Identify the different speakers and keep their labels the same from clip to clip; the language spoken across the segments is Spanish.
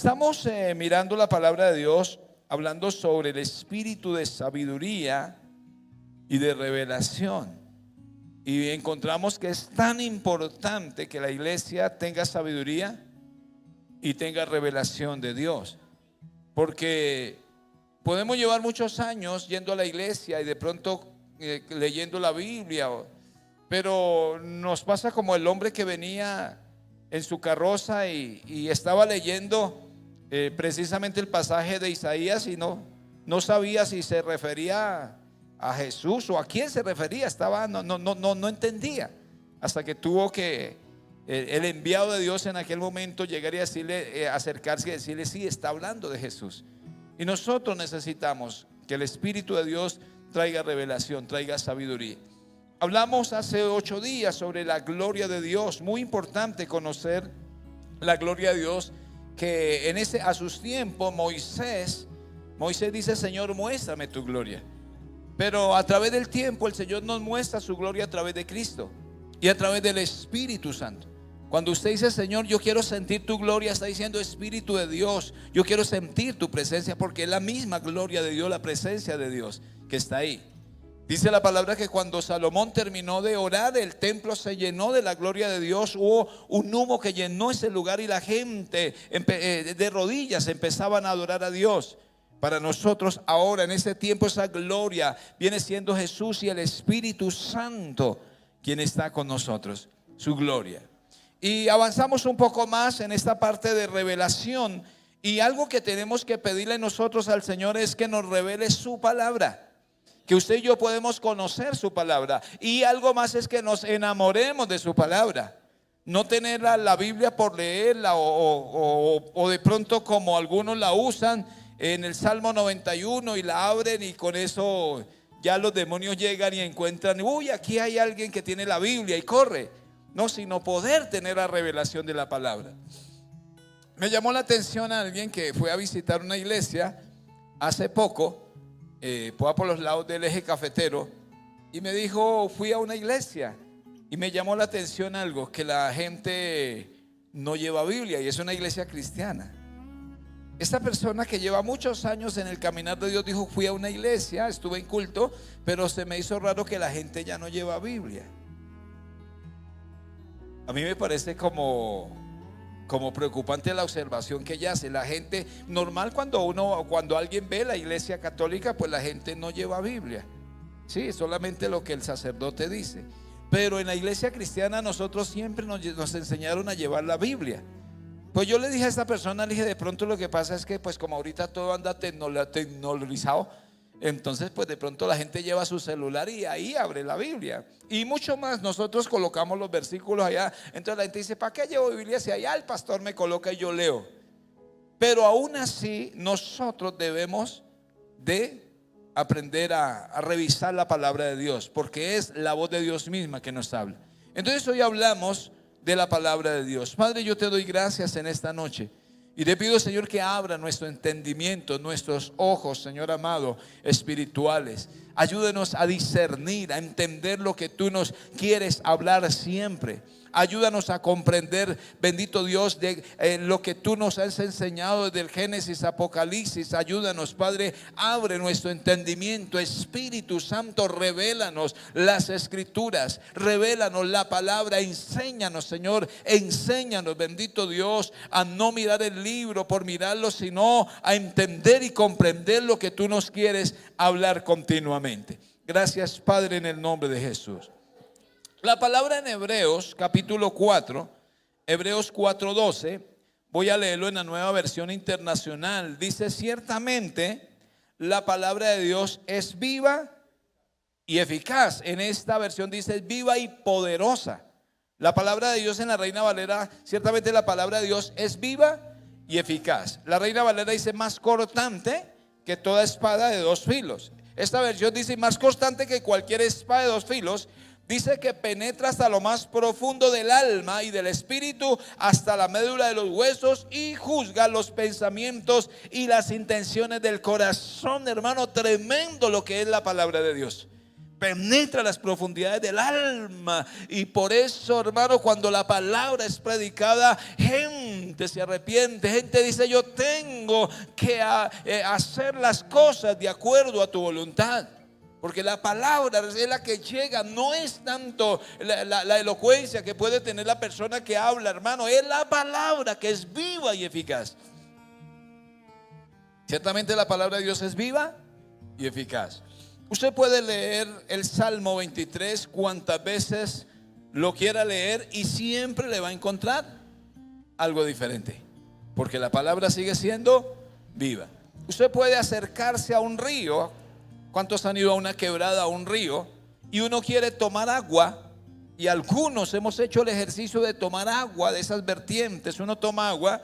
Speaker 1: Estamos mirando la palabra de Dios, hablando sobre el espíritu de sabiduría y de revelación. Y encontramos que es tan importante que la iglesia tenga sabiduría y tenga revelación de Dios. Porque podemos llevar muchos años yendo a la iglesia y de pronto leyendo la Biblia, pero nos pasa como el hombre que venía en su carroza y estaba leyendo precisamente el pasaje de Isaías y no sabía si se refería a Jesús o a quién se refería. No entendía, hasta que tuvo que el enviado de Dios en aquel momento llegar y decirle, acercarse y decirle: sí, está hablando de Jesús. Y nosotros necesitamos que el Espíritu de Dios traiga revelación, traiga sabiduría. Hablamos hace 8 días sobre la gloria de Dios. Muy importante conocer la gloria de Dios, que a sus tiempos Moisés dice: Señor, muéstrame tu gloria. Pero a través del tiempo el Señor nos muestra su gloria a través de Cristo y a través del Espíritu Santo. Cuando usted dice: Señor, yo quiero sentir tu gloria, está diciendo: Espíritu de Dios, yo quiero sentir tu presencia, porque es la misma gloria de Dios, la presencia de Dios que está ahí. Dice la palabra que cuando Salomón terminó de orar, el templo se llenó de la gloria de Dios. Hubo un humo que llenó ese lugar y la gente de rodillas empezaban a adorar a Dios. Para nosotros ahora, en este tiempo, esa gloria viene siendo Jesús y el Espíritu Santo quien está con nosotros, su gloria. Y avanzamos un poco más en esta parte de revelación, y algo que tenemos que pedirle nosotros al Señor es que nos revele su palabra, que usted y yo podemos conocer su palabra. Y algo más es que nos enamoremos de su palabra. No tener la Biblia por leerla o de pronto como algunos la usan en el Salmo 91 y la abren y con eso ya los demonios llegan y encuentran: uy, aquí hay alguien que tiene la Biblia, y corre. No, sino poder tener la revelación de la palabra. Me llamó la atención a alguien que fue a visitar una iglesia hace poco, por los lados del eje cafetero, y me dijo: fui a una iglesia y me llamó la atención algo, que la gente no lleva Biblia, y es una iglesia cristiana. Esta persona, que lleva muchos años en el caminar de Dios, dijo: fui a una iglesia, estuve en culto, pero se me hizo raro que la gente ya no lleva Biblia. A mí me parece como preocupante la observación que ella hace. La gente normal, cuando alguien ve la iglesia católica, pues la gente no lleva Biblia. Sí, solamente lo que el sacerdote dice. Pero en la iglesia cristiana nosotros siempre nos enseñaron a llevar la Biblia. Pues yo le dije a esta persona, le dije: de pronto lo que pasa es que pues como ahorita todo anda tecnologizado, entonces pues de pronto la gente lleva su celular y ahí abre la Biblia. Y mucho más, nosotros colocamos los versículos allá. Entonces la gente dice: ¿para qué llevo Biblia si allá el pastor me coloca y yo leo? Pero aún así nosotros debemos de aprender a revisar la palabra de Dios, porque es la voz de Dios misma que nos habla. Entonces hoy hablamos de la palabra de Dios. Padre, yo te doy gracias en esta noche y te pido, Señor, que abra nuestro entendimiento, nuestros ojos, Señor amado, espirituales. Ayúdanos a discernir, a entender lo que tú nos quieres hablar siempre. Ayúdanos a comprender, bendito Dios, de lo que tú nos has enseñado desde el Génesis, Apocalipsis. Ayúdanos, Padre, abre nuestro entendimiento. Espíritu Santo, revélanos las Escrituras, revélanos la palabra. Enséñanos, Señor, enséñanos, bendito Dios, a no mirar el libro por mirarlo, sino a entender y comprender lo que tú nos quieres hablar continuamente. Gracias, Padre, en el nombre de Jesús. La palabra en Hebreos capítulo 4, Hebreos 4:12, voy a leerlo en la Nueva Versión Internacional. Dice: ciertamente la palabra de Dios es viva y eficaz. En esta versión dice viva y poderosa. La palabra de Dios en la Reina Valera, ciertamente la palabra de Dios es viva y eficaz. La Reina Valera dice: más cortante que toda espada de 2 filos. Esta versión dice: más cortante que cualquier espada de 2 filos. Dice que penetra hasta lo más profundo del alma y del espíritu, hasta la médula de los huesos, y juzga los pensamientos y las intenciones del corazón. Hermano, tremendo lo que es la palabra de Dios. penetra las profundidades del alma. Y por eso, hermano, cuando la palabra es predicada, gente se arrepiente, gente dice: yo tengo que hacer las cosas de acuerdo a tu voluntad. Porque la palabra es la que llega, no es tanto la elocuencia que puede tener la persona que habla, hermano, es la palabra que es viva y eficaz. Ciertamente la palabra de Dios es viva y eficaz. Usted puede leer el Salmo 23 cuantas veces lo quiera leer y siempre le va a encontrar algo diferente, porque la palabra sigue siendo viva. Usted puede acercarse a un río. ¿Cuántos han ido a una quebrada, a un río, y uno quiere tomar agua? Y algunos hemos hecho el ejercicio de tomar agua de esas vertientes. Uno toma agua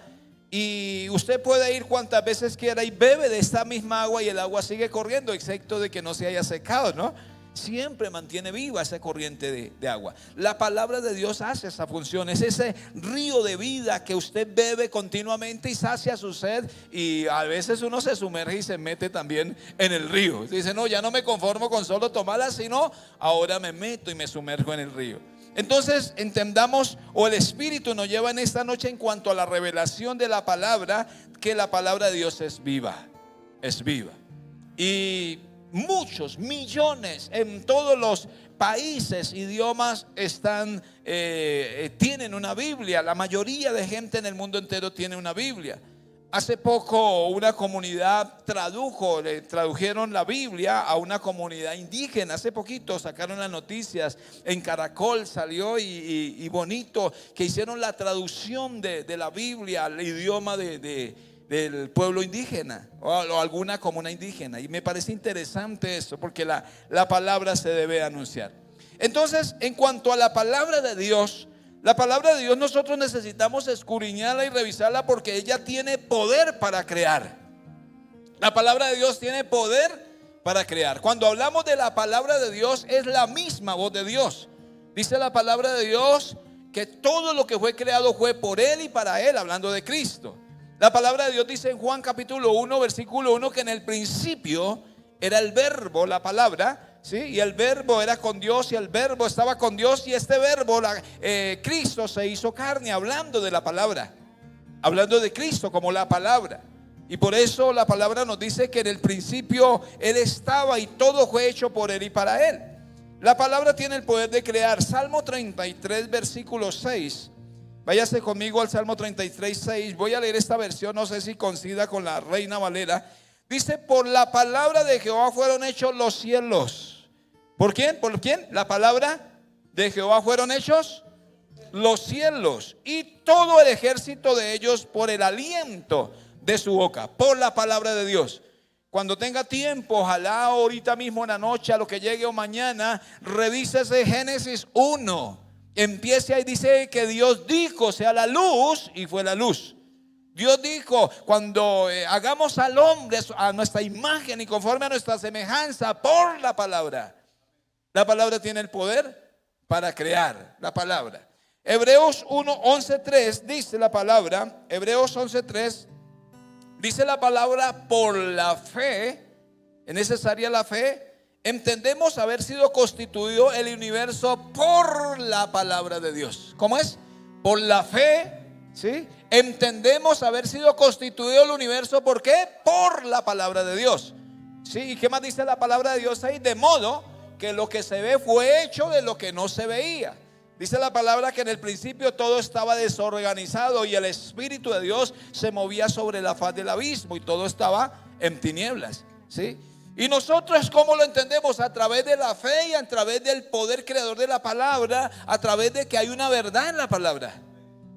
Speaker 1: y usted puede ir cuantas veces quiera y bebe de esta misma agua y el agua sigue corriendo, excepto de que no se haya secado, ¿no? Siempre mantiene viva esa corriente de agua. La palabra de Dios hace esa función. Es ese río de vida que usted bebe continuamente y sacia su sed. Y a veces uno se sumerge y se mete también en el río. Dice: no, ya no me conformo con solo tomarla, sino ahora me meto y me sumerjo en el río. Entonces entendamos, o el Espíritu nos lleva en esta noche en cuanto a la revelación de la palabra, que la palabra de Dios es viva. Es viva. Y muchos, millones en todos los países, idiomas tienen una Biblia. La mayoría de gente en el mundo entero tiene una Biblia. Hace poco una comunidad tradujeron la Biblia a una comunidad indígena. Hace poquito sacaron las noticias, en Caracol salió y bonito, que hicieron la traducción de la Biblia al idioma del pueblo indígena o alguna comuna indígena. Y me parece interesante eso, porque la palabra se debe anunciar. Entonces, en cuanto a la palabra de Dios, nosotros necesitamos escudriñarla y revisarla, porque ella tiene poder para crear. La palabra de Dios tiene poder para crear. Cuando hablamos de la palabra de Dios, es la misma voz de Dios. Dice la palabra de Dios que todo lo que fue creado fue por Él y para Él, hablando de Cristo. La palabra de Dios dice en Juan capítulo 1, versículo 1, que en el principio era el verbo, la palabra, ¿sí? Y el verbo era con Dios y el verbo estaba con Dios, y este verbo, Cristo, se hizo carne, hablando de la palabra, hablando de Cristo como la palabra. Y por eso la palabra nos dice que en el principio Él estaba y todo fue hecho por Él y para Él. La palabra tiene el poder de crear. Salmo 33, versículo 6. Váyase conmigo al Salmo 33, 6. Voy a leer esta versión, no sé si coincida con la Reina Valera. Dice: por la palabra de Jehová fueron hechos los cielos. ¿Por quién? ¿Por quién? La palabra de Jehová fueron hechos los cielos, y todo el ejército de ellos por el aliento de su boca. Por la palabra de Dios. Cuando tenga tiempo, ojalá ahorita mismo en la noche, a lo que llegue o mañana, revísese Génesis 1. Empiece ahí, dice que Dios dijo: sea la luz, y fue la luz. Dios dijo: cuando hagamos al hombre a nuestra imagen y conforme a nuestra semejanza, por la palabra. La palabra tiene el poder para crear, la palabra. Hebreos 11:3 dice la palabra, Hebreos 11:3 dice la palabra: por la fe, es necesaria la fe. Entendemos haber sido constituido el universo por la palabra de Dios. ¿Cómo es? Por la fe, ¿sí? Entendemos haber sido constituido el universo. ¿Por qué? Por la palabra de Dios, ¿sí? ¿Y qué más dice la palabra de Dios ahí? De modo que lo que se ve fue hecho de lo que no se veía. Dice la palabra que en el principio todo estaba desorganizado y el Espíritu de Dios se movía sobre la faz del abismo y todo estaba en tinieblas, ¿sí? Y nosotros, ¿cómo lo entendemos? A través de la fe y a través del poder creador de la palabra, a través de que hay una verdad en la palabra.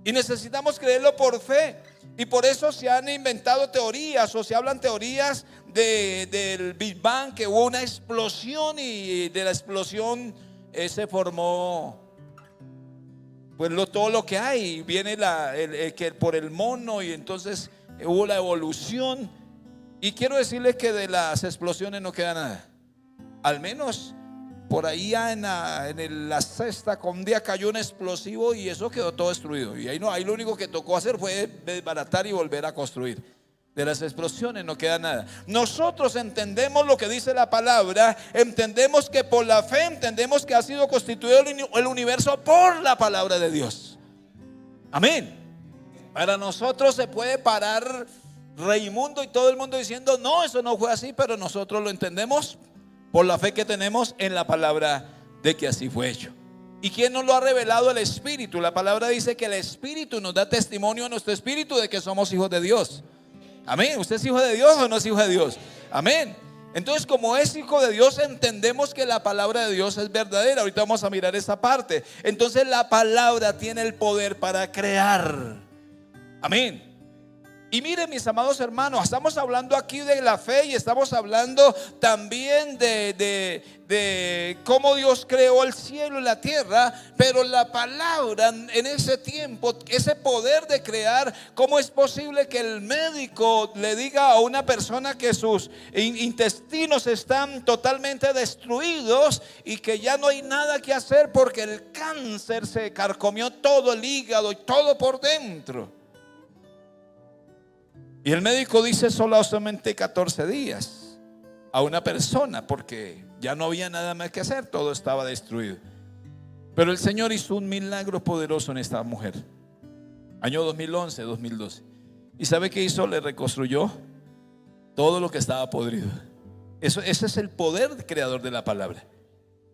Speaker 1: Y necesitamos creerlo por fe. Y por eso se han inventado teorías, o se hablan teorías del Big Bang, que hubo una explosión y de la explosión se formó pues todo lo que hay. Viene que por el mono, y entonces hubo la evolución. Y quiero decirles que de las explosiones no queda nada. Al menos por ahí en la sexta, con un día cayó un explosivo y eso quedó todo destruido. Y ahí lo único que tocó hacer fue desbaratar y volver a construir. De las explosiones no queda nada. Nosotros entendemos lo que dice la palabra. Entendemos que por la fe, entendemos que ha sido constituido el universo por la palabra de Dios. Amén. Para nosotros se puede parar Raimundo y todo el mundo diciendo: no, eso no fue así. Pero nosotros lo entendemos por la fe que tenemos en la palabra de que así fue hecho. ¿Y quién nos lo ha revelado? El Espíritu. La palabra dice que el Espíritu nos da testimonio a nuestro espíritu de que somos hijos de Dios. Amén. ¿Usted es hijo de Dios o no es hijo de Dios? Amén. Entonces, como es hijo de Dios, entendemos que la palabra de Dios es verdadera. Ahorita vamos a mirar esa parte. Entonces, la palabra tiene el poder para crear. Amén. Y miren, mis amados hermanos, estamos hablando aquí de la fe y estamos hablando también de cómo Dios creó el cielo y la tierra. Pero la palabra en ese tiempo, ese poder de crear, ¿cómo es posible que el médico le diga a una persona que sus intestinos están totalmente destruidos y que ya no hay nada que hacer porque el cáncer se carcomió todo el hígado y todo por dentro? Y el médico dice solamente 14 días a una persona, porque ya no había nada más que hacer, todo estaba destruido. Pero el Señor hizo un milagro poderoso en esta mujer, año 2011, 2012. ¿Y sabe qué hizo? Le reconstruyó todo lo que estaba podrido. Ese es el poder creador de la palabra.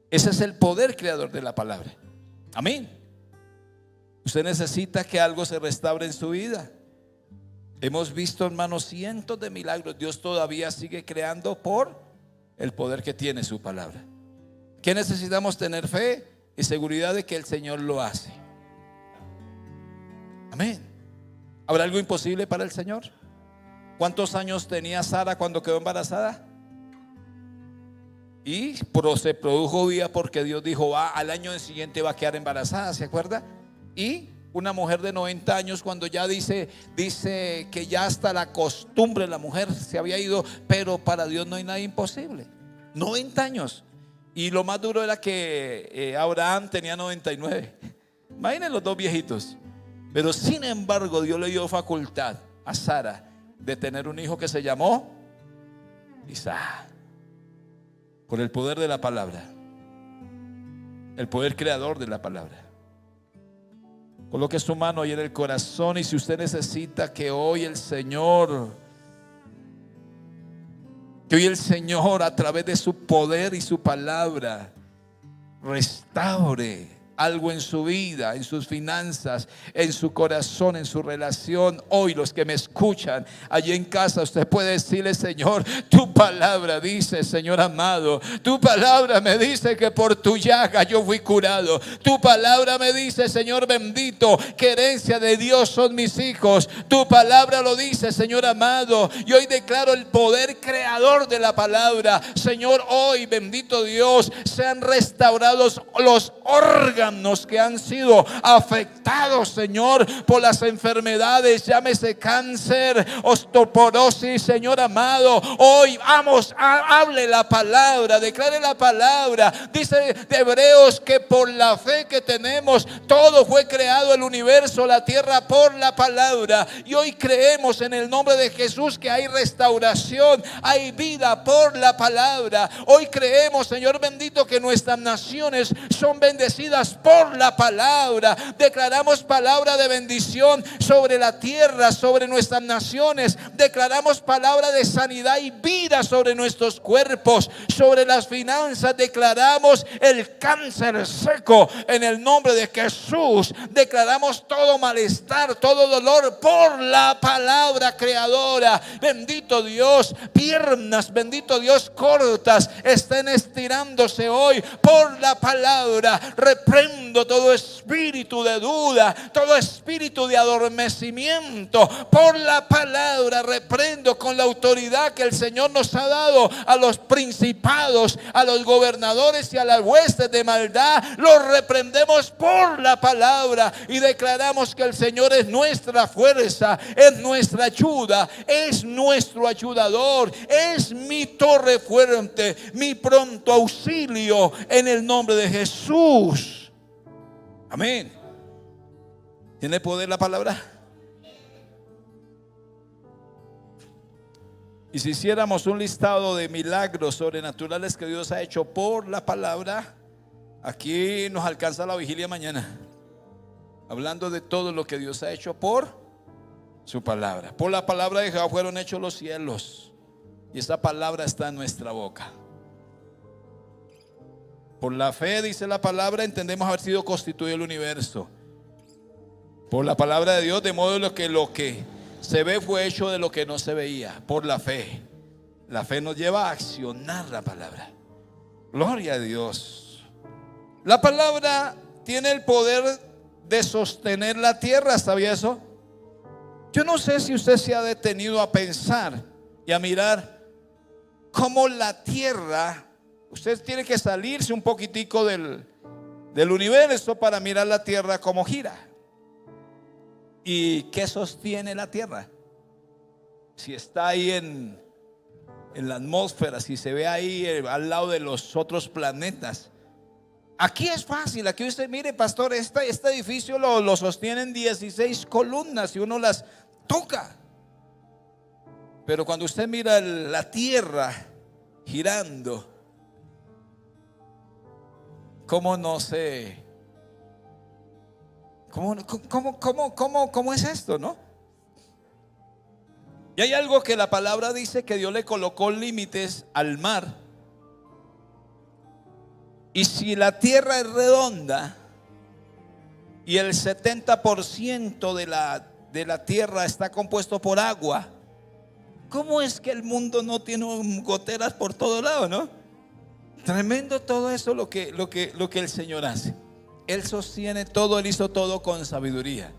Speaker 1: Ese es el poder creador de la palabra. Amén. Usted necesita que algo se restaure en su vida. Hemos visto, hermanos, cientos de milagros. Dios todavía sigue creando por el poder que tiene su palabra. ¿Qué necesitamos? Tener fe y seguridad de que el Señor lo hace. Amén. ¿Habrá algo imposible para el Señor? ¿Cuántos años tenía Sara cuando quedó embarazada? Y se produjo vida porque Dios dijo: al año siguiente va a quedar embarazada, ¿se acuerda? Y una mujer de 90 años, cuando ya dice que ya hasta la costumbre de la mujer se había ido, pero para Dios no hay nada imposible. 90 años. Y lo más duro era que Abraham tenía 99. Imaginen los dos viejitos. Pero sin embargo, Dios le dio facultad a Sara de tener un hijo que se llamó Isaac, por el poder de la palabra, el poder creador de la palabra. Coloque su mano ahí en el corazón. Y si usted necesita que hoy el Señor a través de su poder y su palabra restaure algo en su vida, en sus finanzas, en su corazón, en su relación. Hoy los que me escuchan allí en casa, usted puede decirle: Señor, tu palabra dice, Señor amado, tu palabra me dice que por tu llaga yo fui curado. Tu palabra me dice, Señor bendito, que herencia de Dios son mis hijos. Tu palabra lo dice, Señor amado. Y hoy declaro el poder creador de la palabra. Señor, hoy, bendito Dios, sean restaurados los órganos que han sido afectados, Señor, por las enfermedades, llámese cáncer, osteoporosis, Señor amado. Hoy hable la palabra, declare la palabra. Dice de Hebreos que por la fe que tenemos, todo fue creado, el universo, la tierra, por la palabra. Y hoy creemos en el nombre de Jesús que hay restauración, hay vida por la palabra. Hoy creemos, Señor bendito, que nuestras naciones son bendecidas por la palabra. Declaramos palabra de bendición sobre la tierra, sobre nuestras naciones. Declaramos palabra de sanidad y vida sobre nuestros cuerpos, sobre las finanzas. Declaramos el cáncer seco en el nombre de Jesús. Declaramos todo malestar, todo dolor por la palabra creadora. Bendito Dios, piernas, bendito Dios, cortas estén estirándose hoy por la palabra. Reprendo todo espíritu de duda, todo espíritu de adormecimiento por la palabra. Reprendo con la autoridad que el Señor nos ha dado a los principados, a los gobernadores y a las huestes de maldad. Los reprendemos por la palabra y declaramos que el Señor es nuestra fuerza, es nuestra ayuda, es nuestro ayudador, es mi torre fuerte, mi pronto auxilio, en el nombre de Jesús. Amén. ¿Tiene poder la palabra? Y si hiciéramos un listado de milagros sobrenaturales que Dios ha hecho por la palabra, aquí nos alcanza la vigilia mañana, hablando de todo lo que Dios ha hecho por su palabra. Por la palabra de Jehová fueron hechos los cielos, y esta palabra está en nuestra boca. Por la fe, dice la palabra, entendemos haber sido constituido el universo. Por la palabra de Dios, de modo que lo que se ve fue hecho de lo que no se veía. Por la fe. La fe nos lleva a accionar la palabra. Gloria a Dios. La palabra tiene el poder de sostener la tierra. ¿Sabía eso? Yo no sé si usted se ha detenido a pensar y a mirar cómo la tierra, usted tiene que salirse un poquitico del universo para mirar la tierra cómo gira. ¿Y qué sostiene la tierra? Si está ahí en la atmósfera, si se ve ahí al lado de los otros planetas. Aquí es fácil, aquí usted mire, pastor, este edificio lo sostienen 16 columnas y uno las toca. Pero cuando usted mira la tierra girando, ¿cómo no sé? ¿Cómo es esto, no? Y hay algo que la palabra dice, que Dios le colocó límites al mar. Y si la tierra es redonda y el 70% de la tierra está compuesto por agua, ¿cómo es que el mundo no tiene goteras por todo lado, no? Tremendo todo eso lo que el Señor hace. Él sostiene todo, Él hizo todo con sabiduría.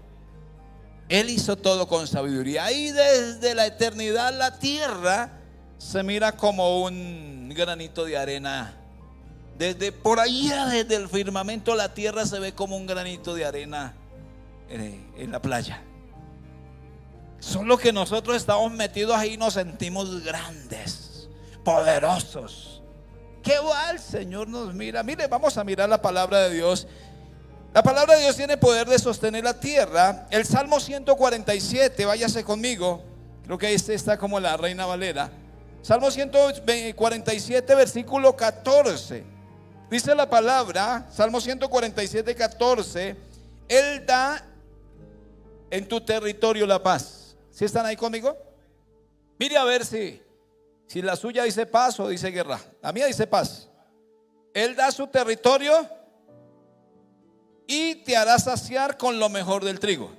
Speaker 1: Él hizo todo con sabiduría. Ahí desde la eternidad la tierra se mira como un granito de arena. Desde por allá, desde el firmamento, la tierra se ve como un granito de arena en la playa. Solo que nosotros estamos metidos ahí y nos sentimos grandes, poderosos. Qué va, el Señor nos mira. Mire, vamos a mirar la palabra de Dios. La palabra de Dios tiene poder de sostener la tierra. El Salmo 147, váyase conmigo. Creo que este está como la Reina Valera. Salmo 147, versículo 14. Dice la palabra, Salmo 147, 14: Él da en tu territorio la paz. ¿Sí están ahí conmigo? Mire a ver si la suya dice paz o dice guerra. La mía dice paz. Él da su territorio y te hará saciar con lo mejor del trigo.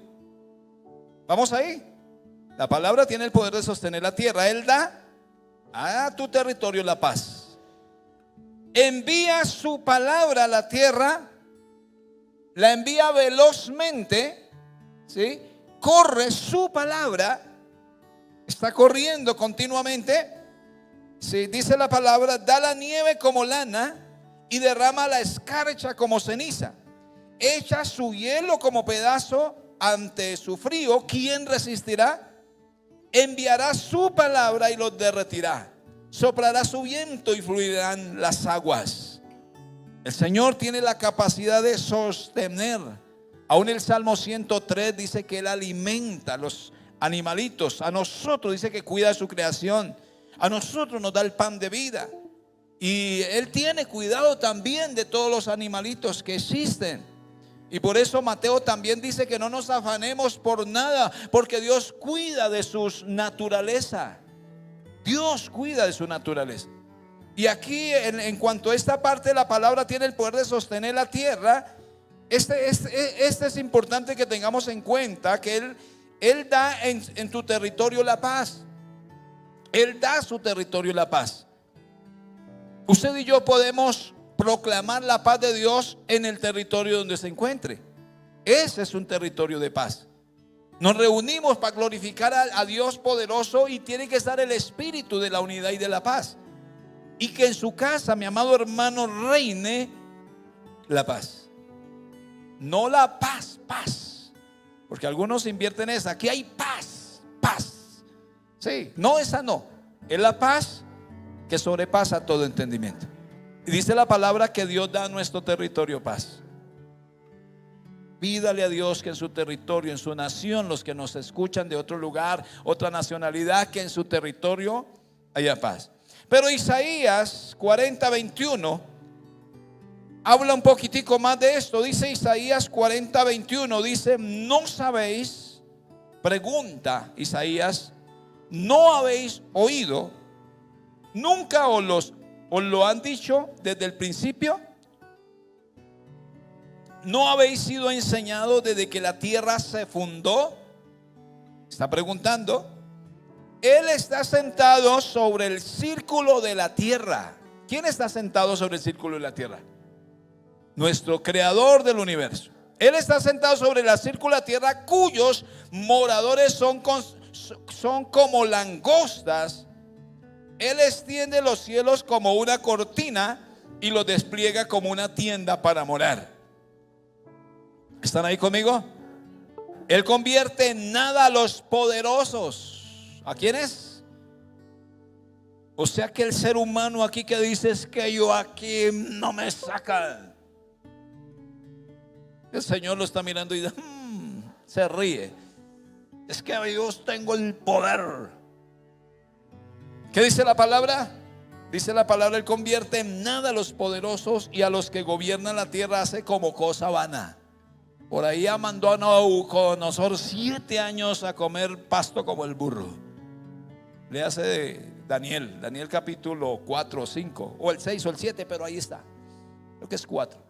Speaker 1: Vamos ahí. La palabra tiene el poder de sostener la tierra. Él da a tu territorio la paz. Envía su palabra a la tierra, la envía velozmente, ¿sí? Corre su palabra, está corriendo continuamente, ¿sí? Dice la palabra, da la nieve como lana y derrama la escarcha como ceniza. Echa su hielo como pedazo ante su frío. ¿Quién resistirá? Enviará su palabra y los derretirá. Soplará su viento y fluirán las aguas. El Señor tiene la capacidad de sostener. Aún el Salmo 103 dice que Él alimenta a los animalitos. A nosotros dice que cuida de su creación. A nosotros nos da el pan de vida. Y Él tiene cuidado también de todos los animalitos que existen. Y por eso Mateo también dice que no nos afanemos por nada, porque Dios cuida de su naturaleza. Dios cuida de su naturaleza. Y aquí en cuanto a esta parte de la palabra tiene el poder de sostener la tierra, este es importante que tengamos en cuenta que Él da en tu territorio la paz. Él da a su territorio la paz. Usted y yo podemos proclamar la paz de Dios en el territorio donde se encuentre. Ese es un territorio de paz. Nos reunimos para glorificar a Dios poderoso y tiene que estar el espíritu de la unidad y de la paz. Y que en su casa, mi amado hermano, reine la paz. No la paz, paz. Porque algunos invierten esa. Aquí hay paz, paz. Sí, no, esa no. Es la paz que sobrepasa todo entendimiento. Y dice la palabra que Dios da a nuestro territorio paz. Pídale a Dios que en su territorio, en su nación, los que nos escuchan de otro lugar, otra nacionalidad, que en su territorio haya paz. Pero Isaías 40:21 habla un poquitico más de esto. Dice Isaías 40:21, dice: ¿no sabéis? Pregunta Isaías: ¿no habéis oído? ¿Nunca os lo han dicho desde el principio? ¿No habéis sido enseñados desde que la tierra se fundó? Está preguntando. Él está sentado sobre el círculo de la tierra. ¿Quién está sentado sobre el círculo de la tierra? Nuestro creador del universo. Él está sentado sobre el círculo de la tierra, cuyos moradores son como langostas. Él extiende los cielos como una cortina y los despliega como una tienda para morar. ¿Están ahí conmigo? Él convierte en nada a los poderosos. ¿A quiénes? O sea que el ser humano aquí que dice: es que yo aquí no me sacan. El Señor lo está mirando y se ríe. Es que yo tengo el poder. ¿Qué dice la palabra? Dice la palabra: Él convierte en nada a los poderosos y a los que gobiernan la tierra hace como cosa vana. Por ahí mandó a Nabucodonosor 7 años a comer pasto como el burro. Le hace de Daniel capítulo 4 o 5, o el 6 o el 7, pero ahí está. Creo que es 4.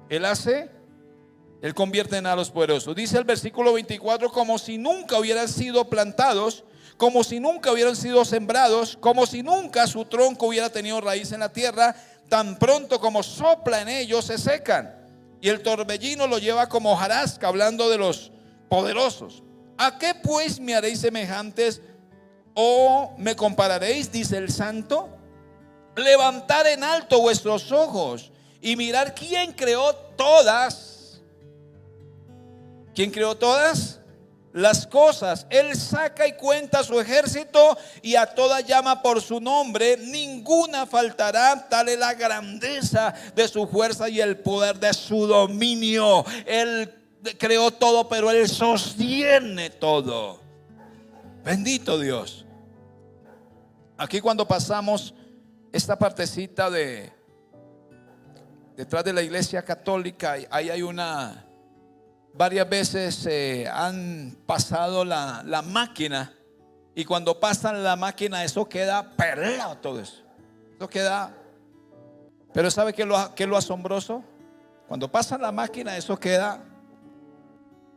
Speaker 1: Él convierte en a los poderosos. Dice el versículo 24: como si nunca hubieran sido plantados, como si nunca hubieran sido sembrados, como si nunca su tronco hubiera tenido raíz en la tierra, tan pronto como sopla en ellos se secan, y el torbellino lo lleva como hojarasca. Hablando de los poderosos. ¿A qué pues me haréis semejantes o me compararéis? Dice el Santo. Levantad en alto vuestros ojos y mirar quién creó todas. ¿Quién creó todas las cosas? Él saca y cuenta su ejército y a todas llama por su nombre. Ninguna faltará. Tal es la grandeza de su fuerza y el poder de su dominio. Él creó todo, pero Él sostiene todo. Bendito Dios. Aquí cuando pasamos esta partecita detrás de la iglesia católica, ahí hay varias veces han pasado la máquina, y cuando pasan la máquina eso queda pelado, todo eso queda. Pero ¿sabe qué es lo asombroso? Cuando pasa la máquina eso queda,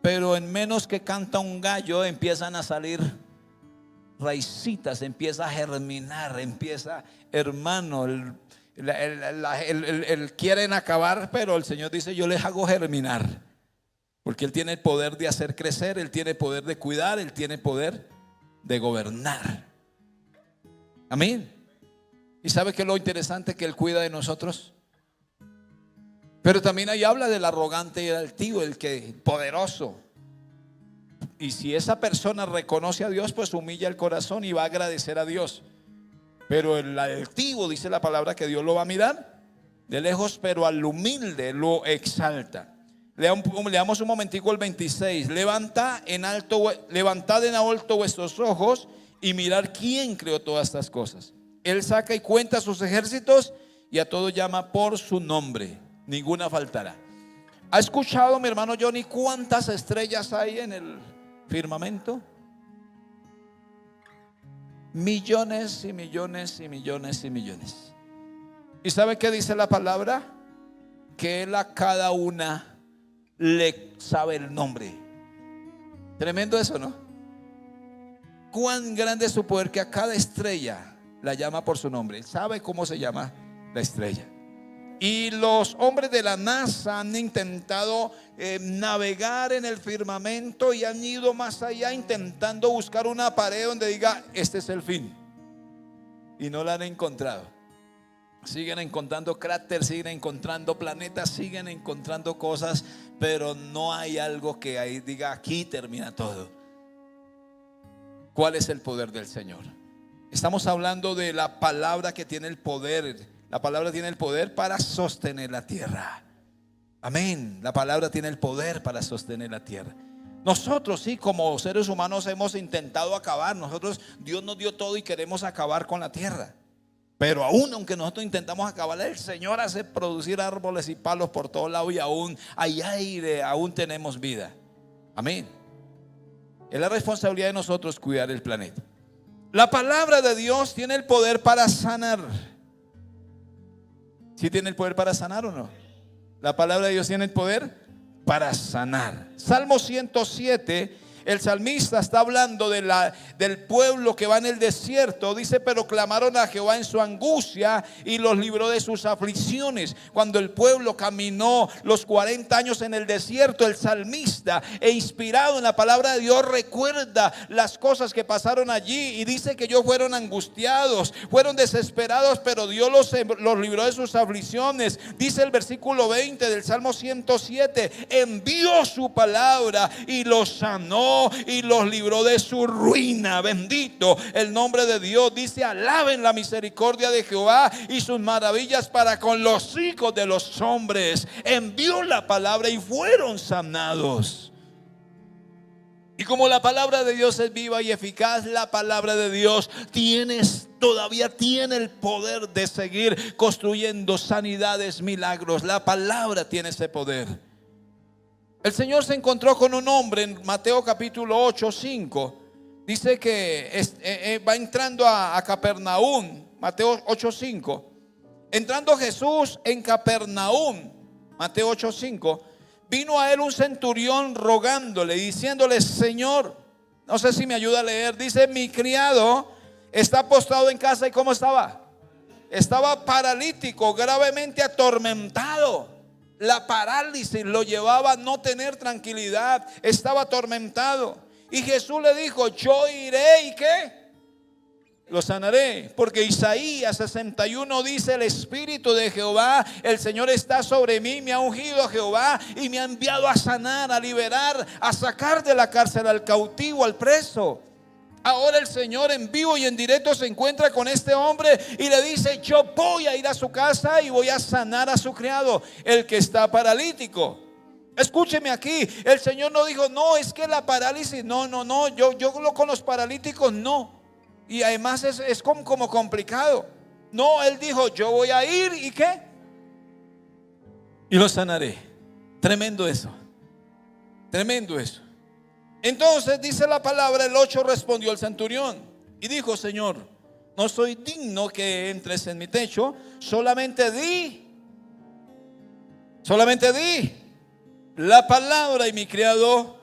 Speaker 1: pero en menos que canta un gallo empiezan a salir raicitas, empieza a germinar, empieza, hermano, el quieren acabar, pero el Señor dice: yo les hago germinar. Porque Él tiene el poder de hacer crecer, Él tiene poder de cuidar, Él tiene poder de gobernar. Amén. ¿Y sabe qué es lo interesante? Que Él cuida de nosotros. Pero también ahí habla del arrogante y el altivo, el poderoso. Y si esa persona reconoce a Dios, pues humilla el corazón y va a agradecer a Dios. Pero el altivo, dice la palabra, que Dios lo va a mirar de lejos, pero al humilde lo exalta. Leamos un momentico el 26. Levantad en alto vuestros ojos y mirar quién creó todas estas cosas. Él saca y cuenta sus ejércitos y a todos llama por su nombre. Ninguna faltará. ¿Ha escuchado, mi hermano Johnny, cuántas estrellas hay en el firmamento? Millones y millones y millones y millones. ¿Y sabe qué dice la palabra? Que Él a cada una le sabe el nombre. Tremendo eso, ¿no? Cuán grande es su poder, que a cada estrella la llama por su nombre. Sabe cómo se llama la estrella. Y los hombres de la NASA han intentado navegar en el firmamento y han ido más allá intentando buscar una pared donde diga: este es el fin. Y no la han encontrado. Siguen encontrando cráteres, siguen encontrando planetas, siguen encontrando cosas, pero no hay algo que ahí diga: aquí termina todo. ¿Cuál es el poder del Señor? Estamos hablando de la palabra que tiene el poder. La palabra tiene el poder para sostener la tierra. Amén. La palabra tiene el poder para sostener la tierra. Nosotros sí, como seres humanos hemos intentado acabar. Dios nos dio todo y queremos acabar con la tierra. Pero aún aunque nosotros intentamos acabar, el Señor hace producir árboles y palos por todos lados y aún hay aire, aún tenemos vida. Amén. Es la responsabilidad de nosotros cuidar el planeta. La palabra de Dios tiene el poder para sanar. ¿Sí tiene el poder para sanar o no? La palabra de Dios tiene el poder para sanar. Salmo 107. El salmista está hablando del pueblo que va en el desierto. Dice: pero clamaron a Jehová en su angustia y los libró de sus aflicciones. Cuando el pueblo caminó los 40 años en el desierto, el salmista, inspirado en la palabra de Dios, recuerda las cosas que pasaron allí y dice que ellos fueron angustiados, fueron desesperados, pero Dios los libró de sus aflicciones. Dice el versículo 20 del Salmo 107: envió su palabra y los sanó y los libró de su ruina. Bendito el nombre de Dios. Dice: alaben la misericordia de Jehová y sus maravillas para con los hijos de los hombres. Envió la palabra y fueron sanados. Y como la palabra de Dios es viva y eficaz, la palabra de Dios todavía tiene el poder de seguir construyendo sanidades, milagros. La palabra tiene ese poder. El Señor se encontró con un hombre en Mateo capítulo 8, 5. Dice que va entrando a Capernaum. Mateo 8, 5. Entrando Jesús en Capernaum, Mateo 8, 5, vino a él un centurión rogándole, diciéndole: Señor, no sé si me ayuda a leer. Dice: mi criado está postrado en casa. ¿Y cómo estaba? Estaba paralítico, gravemente atormentado. La parálisis lo llevaba a no tener tranquilidad. Estaba atormentado. Y Jesús le dijo: yo iré y ¿qué? Lo sanaré. Porque Isaías 61 dice: el Espíritu de Jehová, el Señor, está sobre mí. Me ha ungido Jehová y me ha enviado a sanar, a liberar, a sacar de la cárcel al cautivo, al preso. Ahora el Señor en vivo y en directo se encuentra con este hombre y le dice: yo voy a ir a su casa y voy a sanar a su criado, el que está paralítico. Escúcheme aquí, el Señor no dijo: no, es que la parálisis, no, yo con los paralíticos no. Y además es como complicado. No, Él dijo: yo voy a ir y ¿qué? Y lo sanaré. Tremendo eso. Tremendo eso. Entonces dice la palabra, el 8, respondió el centurión y dijo: Señor, no soy digno que entres en mi techo, solamente di la palabra y mi criado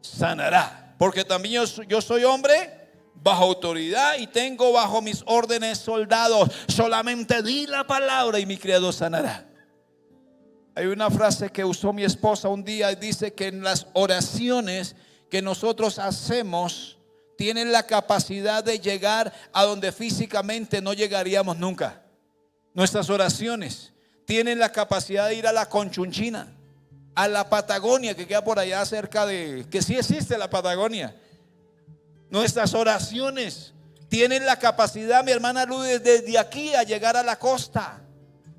Speaker 1: sanará. Porque también yo soy hombre bajo autoridad y tengo bajo mis órdenes soldados. Solamente di la palabra y mi criado sanará. Hay una frase que usó mi esposa un día y dice que en las oraciones que nosotros hacemos tienen la capacidad de llegar a donde físicamente no llegaríamos nunca. Nuestras oraciones tienen la capacidad de ir a la Conchinchina, a la Patagonia, que queda por allá cerca de, que sí existe la Patagonia. Nuestras oraciones tienen la capacidad, mi hermana Lourdes, desde aquí a llegar a la costa.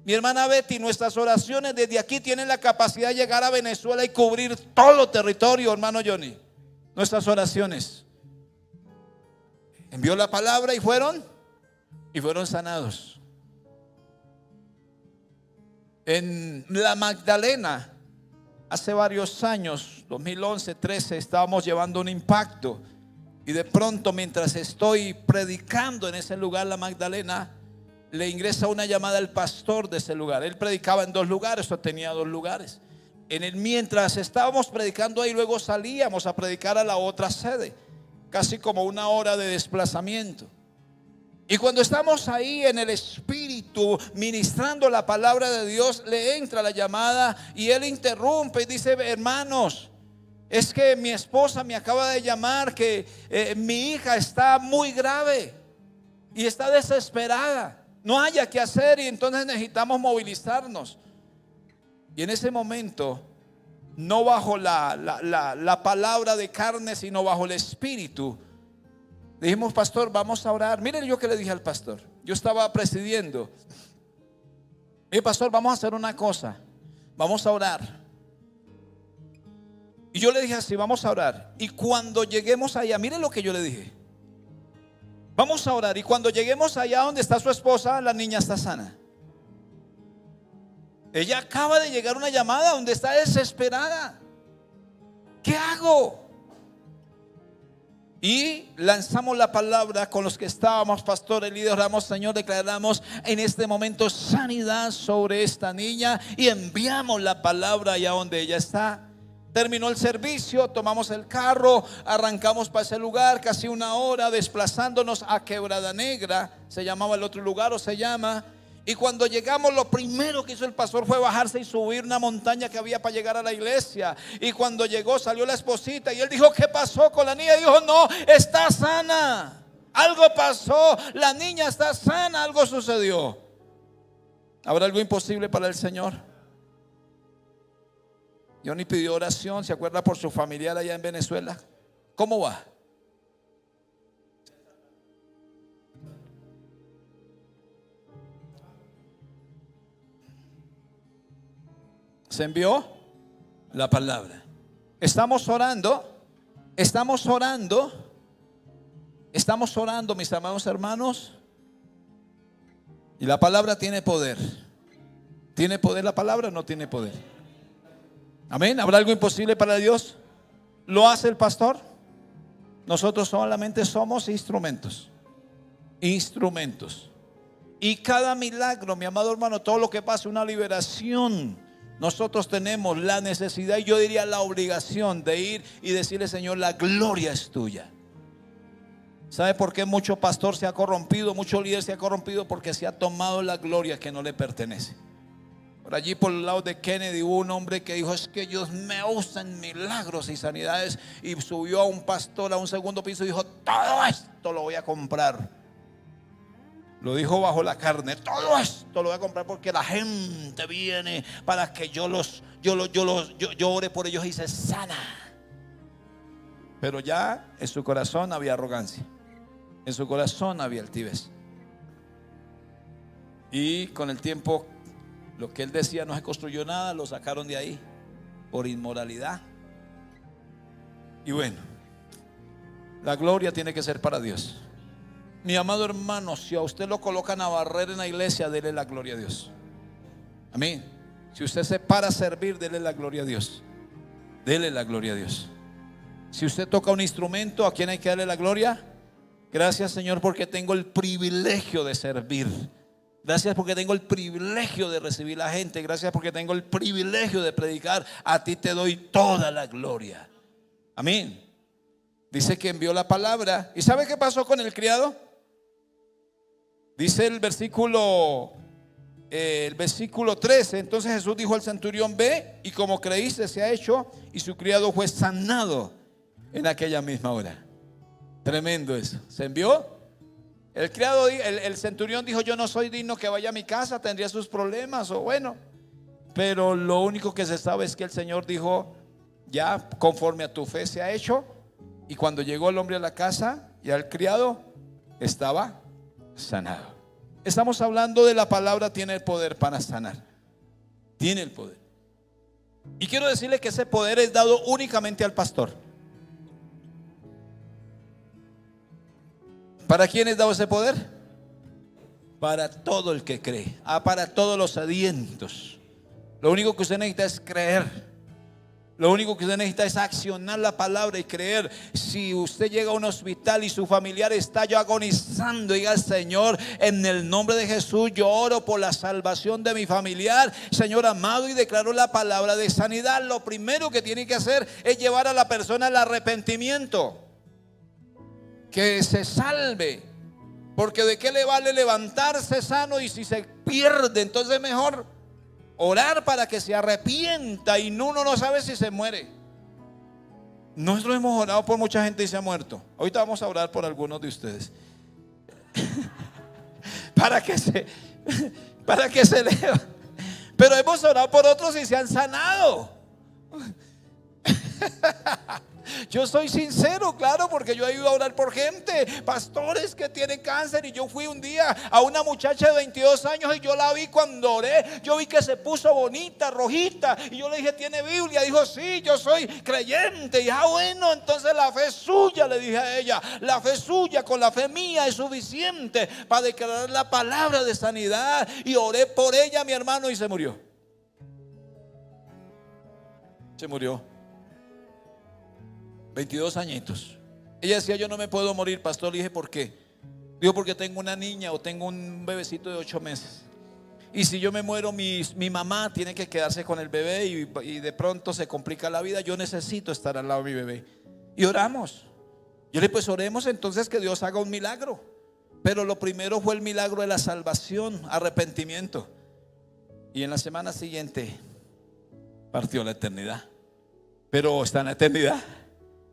Speaker 1: Mi hermana Betty, nuestras oraciones desde aquí tienen la capacidad de llegar a Venezuela y cubrir todo territorio, hermano Johnny. Nuestras oraciones. Envió la palabra y fueron sanados. En la Magdalena, hace varios años, 2011, 13, estábamos llevando un impacto. Y de pronto, mientras estoy predicando en ese lugar, la Magdalena, le ingresa una llamada al pastor de ese lugar. Él predicaba en 2 lugares, o tenía 2 lugares. Mientras estábamos predicando ahí, luego salíamos a predicar a la otra sede, casi como 1 hora de desplazamiento. Y cuando estamos ahí en el Espíritu ministrando la palabra de Dios, le entra la llamada y él interrumpe y dice: hermanos, es que mi esposa me acaba de llamar que mi hija está muy grave y está desesperada, no haya qué hacer y entonces necesitamos movilizarnos. Y en ese momento, no bajo la palabra de carne, sino bajo el Espíritu, dijimos: pastor, vamos a orar. Miren yo que le dije al pastor, yo estaba presidiendo. Pastor, vamos a hacer una cosa, vamos a orar. Y yo le dije así, vamos a orar. Y cuando lleguemos allá, miren lo que yo le dije. Vamos a orar. Y cuando lleguemos allá donde está su esposa, la niña está sana. Ella acaba de llegar una llamada donde está desesperada. ¿Qué hago? Y lanzamos la palabra con los que estábamos, pastor, el líder, oramos, Señor, declaramos en este momento sanidad sobre esta niña y enviamos la palabra allá donde ella está. Terminó el servicio, tomamos el carro, arrancamos para ese lugar, casi una hora desplazándonos a Quebrada Negra, se llamaba el otro lugar o se llama. Y cuando llegamos, lo primero que hizo el pastor fue bajarse y subir una montaña que había para llegar a la iglesia. Y cuando llegó, salió la esposita y él dijo, ¿qué pasó con la niña? Y dijo, no, está sana. Algo pasó, la niña está sana, algo sucedió. ¿Habrá algo imposible para el Señor? Johnny pidió oración, ¿se acuerda por su familiar allá en Venezuela? ¿Cómo va? Se envió la palabra. Estamos orando, mis amados hermanos. Y la palabra tiene poder. ¿Tiene poder la palabra o no tiene poder? Amén. ¿Habrá algo imposible para Dios? ¿Lo hace el pastor? Nosotros solamente somos instrumentos. Instrumentos. Y cada milagro, mi amado hermano, todo lo que pasa, una liberación. Nosotros tenemos la necesidad y yo diría la obligación de ir y decirle, Señor, la gloria es tuya. ¿Sabe por qué mucho pastor se ha corrompido? Mucho líder se ha corrompido porque se ha tomado la gloria que no le pertenece. Por allí por el lado de Kennedy hubo un hombre que dijo, es que Dios me usa en milagros y sanidades. Y subió a un pastor a un segundo piso y dijo, todo esto lo voy a comprar. Lo dijo bajo la carne, todo esto lo voy a comprar porque la gente viene para que yo ore por ellos y se sana. Pero ya en su corazón había arrogancia, en su corazón había altivez. Y con el tiempo lo que él decía no se construyó nada, lo sacaron de ahí por inmoralidad. Y bueno, la gloria tiene que ser para Dios. Mi amado hermano, si a usted lo colocan a barrer en la iglesia, dele la gloria a Dios. Amén. Si usted se para a servir, dele la gloria a Dios. Dele la gloria a Dios. Si usted toca un instrumento, ¿a quién hay que darle la gloria? Gracias, Señor, porque tengo el privilegio de servir. Gracias porque tengo el privilegio de recibir a la gente. Gracias porque tengo el privilegio de predicar. A ti te doy toda la gloria. Amén. Dice que envió la palabra. ¿Y sabe qué pasó con el criado? Dice el versículo 13. Entonces Jesús dijo al centurión, ve y como creíste se ha hecho. Y su criado fue sanado en aquella misma hora. Tremendo eso. Se envió. El criado, el centurión dijo, yo no soy digno que vaya a mi casa, tendría sus problemas o bueno. Pero lo único que se sabe es que el Señor dijo, ya conforme a tu fe se ha hecho. Y cuando llegó el hombre a la casa, ya el criado estaba sanado. Estamos hablando de la palabra, tiene el poder para sanar. Tiene el poder. Y quiero decirle que ese poder es dado únicamente al pastor. ¿Para quién es dado ese poder? Para todo el que cree. Para todos los sedientos. Lo único que usted necesita es creer. Lo único que usted necesita es accionar la palabra y creer. Si usted llega a un hospital y su familiar está ya agonizando, diga, Señor, en el nombre de Jesús yo oro por la salvación de mi familiar, Señor amado, y declaro la palabra de sanidad. Lo primero que tiene que hacer es llevar a la persona al arrepentimiento, que se salve. Porque de qué le vale levantarse sano y si se pierde, entonces mejor orar para que se arrepienta. Y uno no sabe si se muere. Nosotros hemos orado por mucha gente y se ha muerto. Ahorita vamos a orar por algunos de ustedes para que se leva. Pero hemos orado por otros y se han sanado. Yo soy sincero, claro, porque yo he ido a orar por gente, pastores que tienen cáncer. Y yo fui un día a una muchacha de 22 años y yo la vi cuando oré. Yo vi que se puso bonita, rojita. Y yo le dije, ¿tiene Biblia? Dijo, sí, yo soy creyente. Y bueno, entonces la fe suya, le dije a ella, la fe suya con la fe mía es suficiente para declarar la palabra de sanidad. Y oré por ella, mi hermano, y se murió. Se murió. 22 añitos. Ella decía, yo no me puedo morir, pastor. Le dije, ¿por qué? Digo, porque tengo una niña o tengo un bebecito de 8 meses. Y si yo me muero, mi mamá tiene que quedarse con el bebé y de pronto se complica la vida. Yo necesito estar al lado de mi bebé. Y oramos. Yo le dije, pues oremos entonces que Dios haga un milagro. Pero lo primero fue el milagro de la salvación, arrepentimiento. Y en la semana siguiente partió la eternidad. Pero está en la eternidad.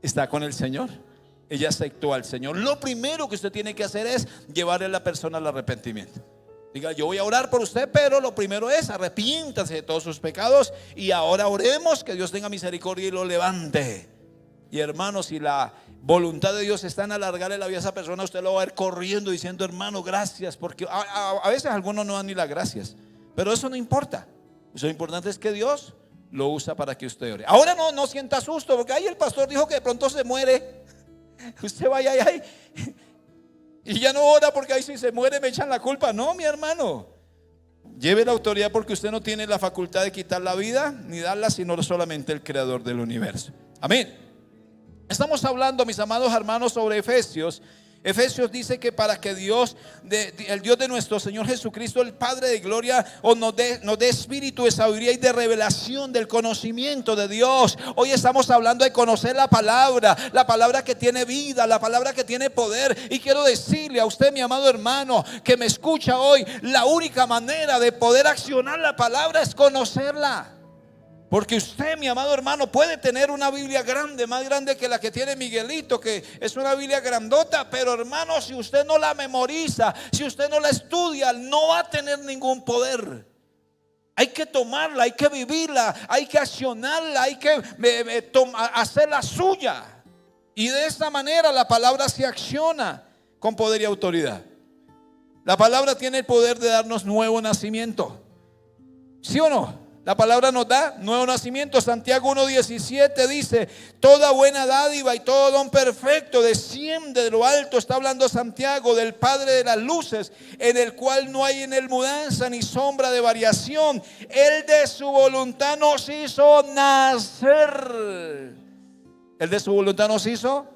Speaker 1: Está con el Señor. Ella aceptó al Señor. Lo primero que usted tiene que hacer es llevarle a la persona al arrepentimiento. Diga, yo voy a orar por usted, pero lo primero es arrepiéntase de todos sus pecados. Y ahora oremos que Dios tenga misericordia y lo levante. Y hermanos, si la voluntad de Dios está en alargarle la vida a esa persona, usted lo va a ver corriendo diciendo, hermano, gracias. Porque a veces algunos no dan ni las gracias, pero eso no importa. Lo importante es que Dios lo usa para que usted ore. Ahora no sienta susto, porque ahí el pastor dijo que de pronto se muere. Usted vaya ahí y ya no ora, porque ahí si se muere me echan la culpa. No, mi hermano, lleve la autoridad, porque usted no tiene la facultad de quitar la vida ni darla, sino solamente el creador del universo. Amén. Estamos hablando, mis amados hermanos, sobre Efesios. Efesios dice que para que Dios, el Dios de nuestro Señor Jesucristo, el Padre de gloria, nos dé espíritu de sabiduría y de revelación del conocimiento de Dios. Hoy estamos hablando de conocer la palabra que tiene vida, la palabra que tiene poder. Y quiero decirle a usted, mi amado hermano, que me escucha hoy, la única manera de poder accionar la palabra es conocerla. Porque usted, mi amado hermano, puede tener una Biblia grande, más grande que la que tiene Miguelito, que es una Biblia grandota. Pero hermano, si usted no la memoriza, si usted no la estudia, no va a tener ningún poder. Hay que tomarla, hay que vivirla, hay que accionarla, hay que hacerla suya. Y de esta manera la palabra se acciona con poder y autoridad. La palabra tiene el poder de darnos nuevo nacimiento. ¿Sí o no? La palabra nos da nuevo nacimiento. Santiago 1:17 dice, toda buena dádiva y todo don perfecto desciende de lo alto. Está hablando Santiago del Padre de las luces, en el cual no hay en él mudanza ni sombra de variación. Él de su voluntad nos hizo nacer. Él de su voluntad nos hizo.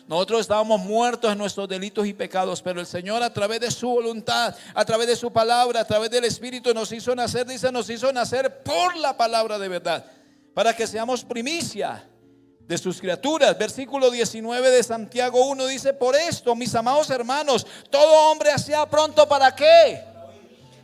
Speaker 1: Nosotros estábamos muertos en nuestros delitos y pecados, pero el Señor, a través de su voluntad, a través de su palabra, a través del Espíritu, nos hizo nacer. Dice, nos hizo nacer por la palabra de verdad, para que seamos primicia de sus criaturas. Versículo 19 de Santiago 1 dice, por esto, mis amados hermanos, todo hombre sea pronto para ¿qué?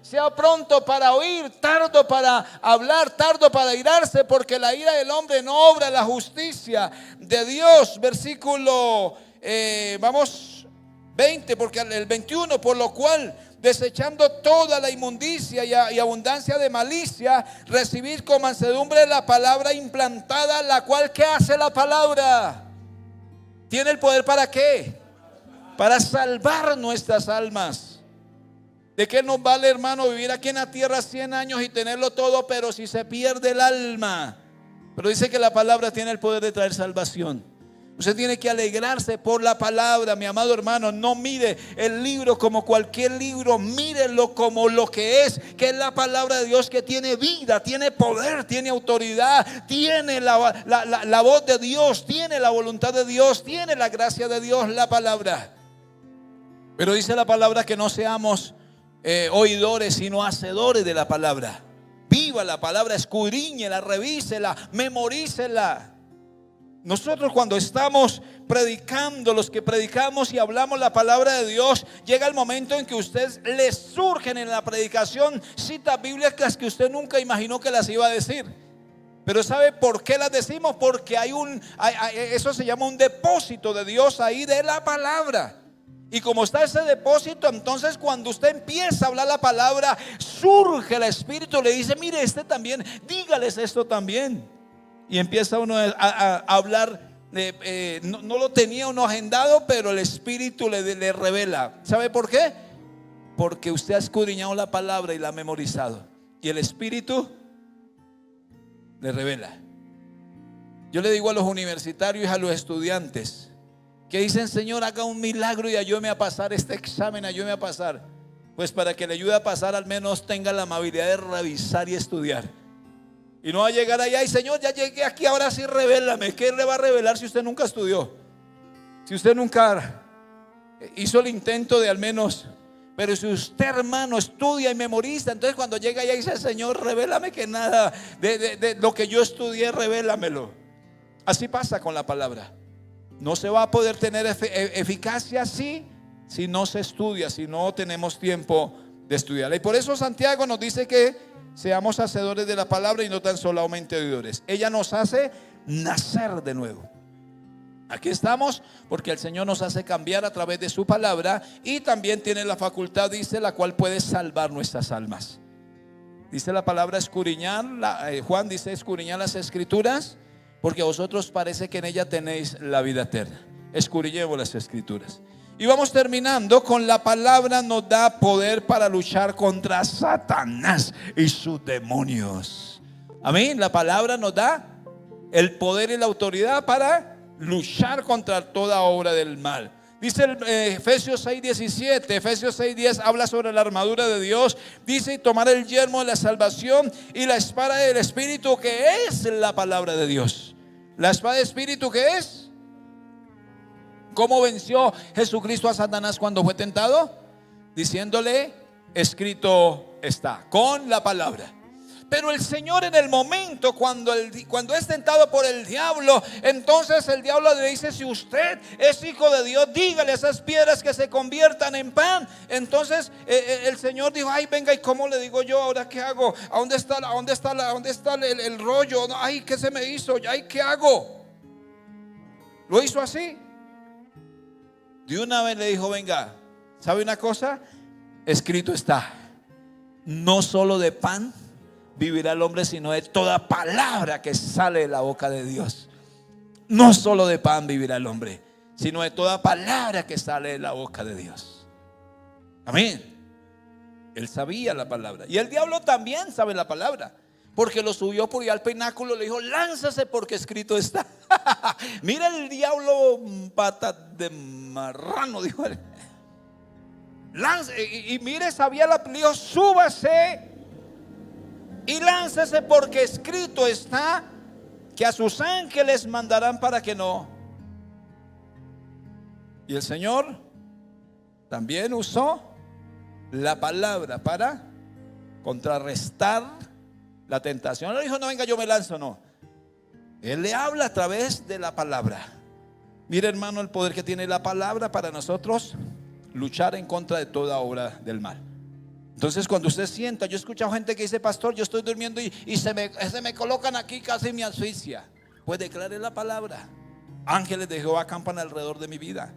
Speaker 1: Sea pronto para oír, tardo para hablar, tardo para irarse, porque la ira del hombre no obra la justicia de Dios. Versículo 20, porque el 21, por lo cual, desechando toda la inmundicia y abundancia de malicia, recibir con mansedumbre la palabra implantada, la cual, ¿qué hace la palabra? ¿Tiene el poder para qué? Para salvar nuestras almas. ¿De qué nos vale, hermano, vivir aquí en la tierra 100 años y tenerlo todo, pero si se pierde el alma? Pero dice que la palabra tiene el poder de traer salvación. Usted tiene que alegrarse por la palabra, mi amado hermano. No mire el libro como cualquier libro, mírelo como lo que es la palabra de Dios, que tiene vida, tiene poder, tiene autoridad, tiene la voz de Dios, tiene la voluntad de Dios, tiene la gracia de Dios, la palabra. Pero dice la palabra que no seamos oidores, sino hacedores de la palabra. Viva la palabra, escudriñela, revísela, memorícela. Nosotros, cuando estamos predicando, los que predicamos y hablamos la palabra de Dios, llega el momento en que a usted le surgen en la predicación citas bíblicas que usted nunca imaginó que las iba a decir. Pero ¿sabe por qué las decimos? Porque eso se llama un depósito de Dios ahí de la palabra. Y como está ese depósito, entonces cuando usted empieza a hablar la palabra, surge el Espíritu, le dice, mire, también, dígales esto también. Y empieza uno a hablar no lo tenía uno agendado, pero el Espíritu le revela. ¿Sabe por qué? Porque usted ha escudriñado la palabra y la ha memorizado, y el Espíritu le revela. Yo le digo a los universitarios y a los estudiantes que dicen: Señor, haga un milagro y ayúdeme a pasar este examen, ayúdeme a pasar. Pues para que le ayude a pasar, al menos tenga la amabilidad de revisar y estudiar. Y no va a llegar allá y: Señor, ya llegué aquí, ahora sí revélame. ¿Qué le va a revelar si usted nunca estudió? Si usted nunca hizo el intento de al menos. Pero si usted, hermano, estudia y memoriza, entonces cuando llega allá y dice: Señor, revélame que nada de lo que yo estudié, revélamelo. Así pasa con la palabra. No se va a poder tener eficacia así si no se estudia, si no tenemos tiempo de estudiarla. Y por eso Santiago nos dice que seamos hacedores de la palabra y no tan solamente oidores. Ella nos hace nacer de nuevo. Aquí estamos porque el Señor nos hace cambiar a través de su palabra, y también tiene la facultad, dice, la cual puede salvar nuestras almas. Dice la palabra escudriñar, Juan dice: escudriñar las escrituras, porque a vosotros parece que en ella tenéis la vida eterna. Escudriñemos las escrituras. Y vamos terminando con: la palabra nos da poder para luchar contra Satanás y sus demonios. Amén. La palabra nos da el poder y la autoridad para luchar contra toda obra del mal. Dice Efesios 6:17, Efesios 6:10 habla sobre la armadura de Dios. Dice: y tomar el yelmo de la salvación y la espada del Espíritu, que es la palabra de Dios. La espada del Espíritu, ¿qué es? ¿Cómo venció Jesucristo a Satanás cuando fue tentado? Diciéndole: escrito está, con la palabra. Pero el Señor, en el momento cuando es tentado por el diablo, entonces el diablo le dice: si usted es hijo de Dios, dígale a esas piedras que se conviertan en pan. Entonces el Señor dijo: ay, venga, ¿y cómo le digo yo? ¿Ahora qué hago? ¿A dónde está el rollo? Ay, ¿qué se me hizo? Ay, ¿qué hago? Lo hizo así. De una vez le dijo: venga, ¿sabe una cosa? Escrito está, no solo de pan vivirá el hombre, sino de toda palabra que sale de la boca de Dios. No solo de pan vivirá el hombre, sino de toda palabra que sale de la boca de Dios. Amén. Él sabía la palabra. Y el diablo también sabe la palabra, porque lo subió por allá al pináculo, le dijo: lánzase porque escrito está. Mira el diablo, pata de marrano, dijo él. Y mire, sabía le dijo: súbase y láncese porque escrito está que a sus ángeles mandarán para que no. Y el Señor también usó la palabra para contrarrestar la tentación. No le dijo: no, venga, yo me lanzo, no. Él le habla a través de la palabra. Mire, hermano, el poder que tiene la palabra para nosotros luchar en contra de toda obra del mal. Entonces, cuando usted sienta, yo he escuchado gente que dice: pastor, yo estoy durmiendo y se me colocan aquí, casi me asfixia. Pues declare la palabra: ángeles de Jehová acampan alrededor de mi vida.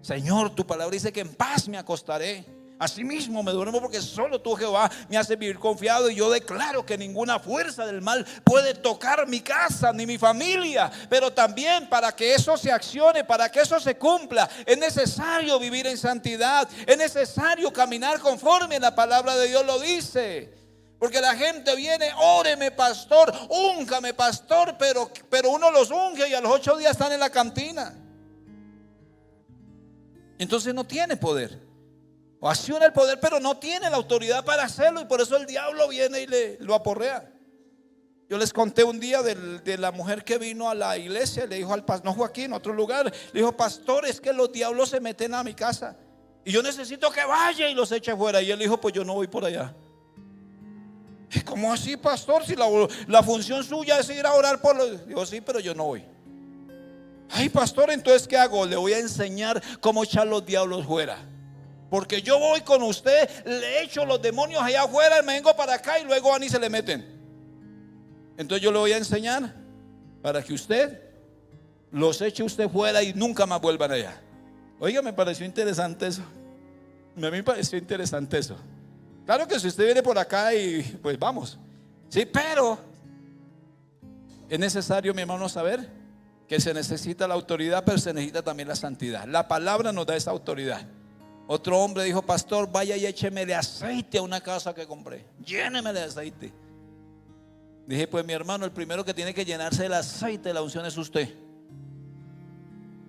Speaker 1: Señor, tu palabra dice que en paz me acostaré, asimismo me duermo, porque solo tú, Jehová, me haces vivir confiado. Y yo declaro que ninguna fuerza del mal puede tocar mi casa ni mi familia. Pero también, para que eso se accione, para que eso se cumpla, es necesario vivir en santidad. Es necesario caminar conforme la palabra de Dios lo dice. Porque la gente viene: óreme, pastor, úngame, pastor, pero uno los unge y a los 8 días están en la cantina. Entonces no tiene poder. O acciona el poder, pero no tiene la autoridad para hacerlo, y por eso el diablo viene y lo aporrea. Yo les conté un día de la mujer que vino a la iglesia y le dijo al pastor, no fue aquí, en otro lugar, le dijo: pastor, es que los diablos se meten a mi casa y yo necesito que vaya y los eche fuera. Y él dijo: pues yo no voy por allá. ¿Cómo así, pastor? Si la función suya es ir a orar por los... Digo: sí, pero yo no voy. Ay, pastor, entonces ¿qué hago? Le voy a enseñar cómo echar los diablos fuera. Porque yo voy con usted, le echo los demonios allá afuera y me vengo para acá y luego van y se le meten. Entonces yo le voy a enseñar para que usted los eche usted fuera y nunca más vuelvan allá. Oiga, me pareció interesante eso. A mí me pareció interesante eso. Claro que si usted viene por acá y pues vamos. Sí, pero es necesario, mi hermano, saber que se necesita la autoridad, pero se necesita también la santidad. La palabra nos da esa autoridad. Otro hombre dijo: pastor, vaya y échemele aceite a una casa que compré, llénemele de aceite. Dije: pues mi hermano, el primero que tiene que llenarse del aceite de la unción es usted.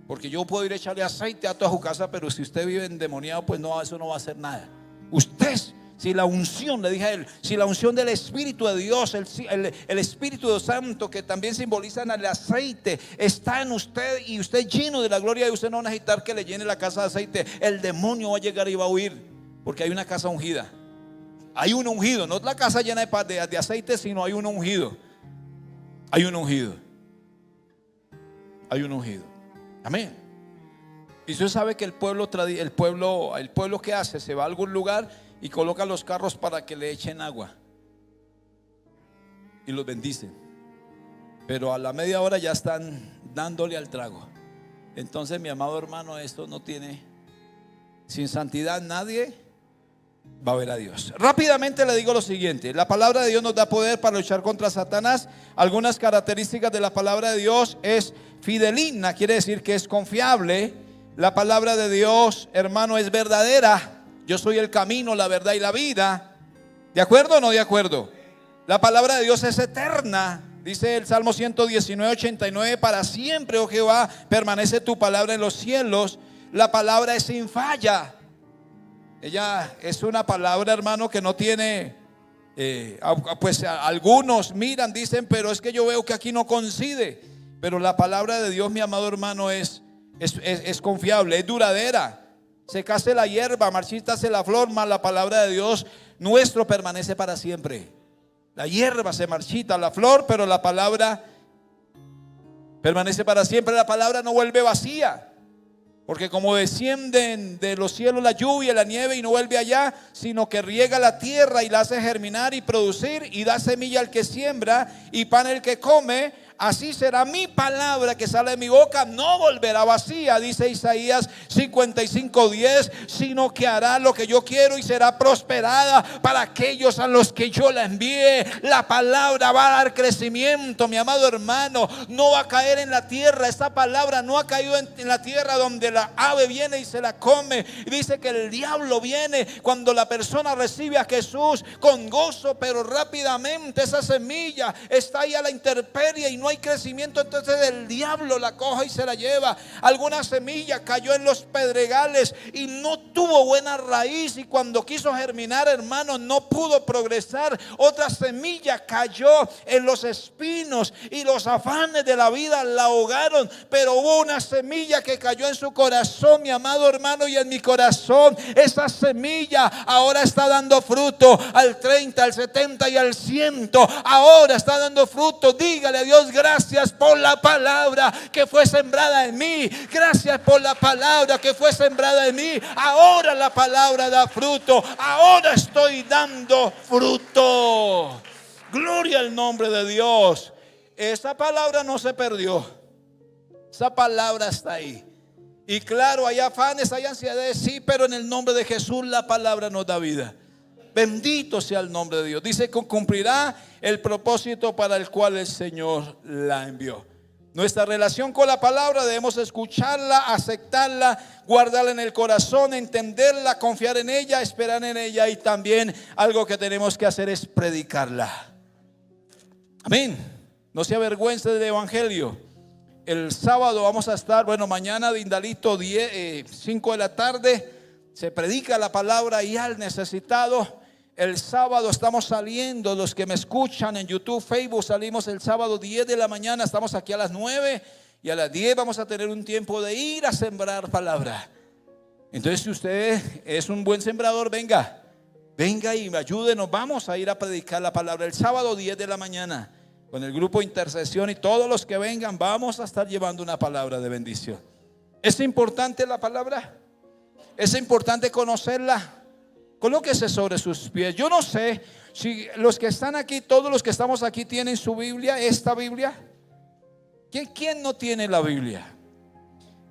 Speaker 1: Porque yo puedo ir a echarle aceite a toda su casa, pero si usted vive endemoniado, pues no, eso no va a hacer nada. Usted, si la unción, le dije a él, si la unción del Espíritu de Dios, el Espíritu Santo, que también simbolizan el aceite, está en usted y usted lleno de la gloria de usted, no va a necesitar que le llene la casa de aceite. El demonio va a llegar y va a huir, porque hay una casa ungida. Hay un ungido, no es la casa llena de aceite, sino hay un ungido. Hay un ungido. Hay un ungido. Amén. Y usted sabe que el pueblo que hace, se va a algún lugar y coloca los carros para que le echen agua y los bendicen, pero a la media hora ya están dándole al trago. Entonces, mi amado hermano, esto no tiene, sin santidad nadie va a ver a Dios. Rápidamente le digo lo siguiente: la palabra de Dios nos da poder para luchar contra Satanás. Algunas características de la palabra de Dios: es fidelina, quiere decir que es confiable. La palabra de Dios, hermano, es verdadera. Yo soy el camino, la verdad y la vida. ¿De acuerdo o no de acuerdo? La palabra de Dios es eterna. Dice el Salmo 119:89: para siempre, oh Jehová, permanece tu palabra en los cielos. La palabra es sin falla. Ella es una palabra, hermano, que no tiene, pues algunos miran, dicen, pero es que yo veo que aquí no coincide. Pero la palabra de Dios, mi amado hermano, es confiable, es duradera. Secase la hierba, marchítase la flor, mas la palabra de Dios nuestro permanece para siempre. La hierba se marchita, la flor, pero la palabra permanece para siempre. La palabra no vuelve vacía, porque como descienden de los cielos la lluvia y la nieve y no vuelve allá, sino que riega la tierra y la hace germinar y producir, y da semilla al que siembra y pan al que come, así será mi palabra que sale de mi boca, no volverá vacía, dice Isaías 55:10, sino que hará lo que yo quiero y será prosperada para aquellos a los que yo la envíe. La palabra va a dar crecimiento, mi amado hermano, no va a caer en la tierra. Esta palabra no ha caído en la tierra donde la ave viene y se la come. Y dice que el diablo viene cuando la persona recibe a Jesús con gozo, pero rápidamente esa semilla está ahí a la intemperie y no hay crecimiento, entonces el diablo la coja y se la lleva. Alguna semilla cayó en los pedregales y no tuvo buena raíz, y cuando quiso germinar, hermano, no pudo progresar. Otra semilla cayó en los espinos y los afanes de la vida la ahogaron, pero hubo una semilla que cayó en su corazón, mi amado hermano, y en mi corazón. Esa semilla ahora está dando fruto al 30, al 70 y al 100. Ahora está dando fruto. Dígale a Dios: gracias por la palabra que fue sembrada en mí. Gracias por la palabra que fue sembrada en mí. Ahora la palabra da fruto. Ahora estoy dando fruto. Gloria al nombre de Dios. Esa palabra no se perdió. Esa palabra está ahí. Y claro, hay afanes, hay ansiedades, sí, pero en el nombre de Jesús la palabra nos da vida. Bendito sea el nombre de Dios. Dice que cumplirá el propósito para el cual el Señor la envió. Nuestra relación con la palabra: debemos escucharla, aceptarla, guardarla en el corazón, entenderla, confiar en ella, esperar en ella, y también algo que tenemos que hacer es predicarla. Amén. No se avergüence del evangelio. El sábado vamos a estar, mañana de Indalito 5 de la tarde se predica la palabra y al necesitado. El sábado estamos saliendo, los que me escuchan en YouTube, Facebook, salimos el sábado 10 de la mañana, estamos aquí a las 9 y a las 10 vamos a tener un tiempo de ir a sembrar palabra. Entonces, si usted es un buen sembrador, venga y ayúdenos. Vamos a ir a predicar la palabra el sábado 10 de la mañana con el grupo de intercesión, y todos los que vengan vamos a estar llevando una palabra de bendición. ¿Es importante la palabra? ¿Es importante conocerla? Colóquese sobre sus pies. Yo no sé si los que están aquí, todos los que estamos aquí, tienen su Biblia, esta Biblia. ¿Quién no tiene la Biblia?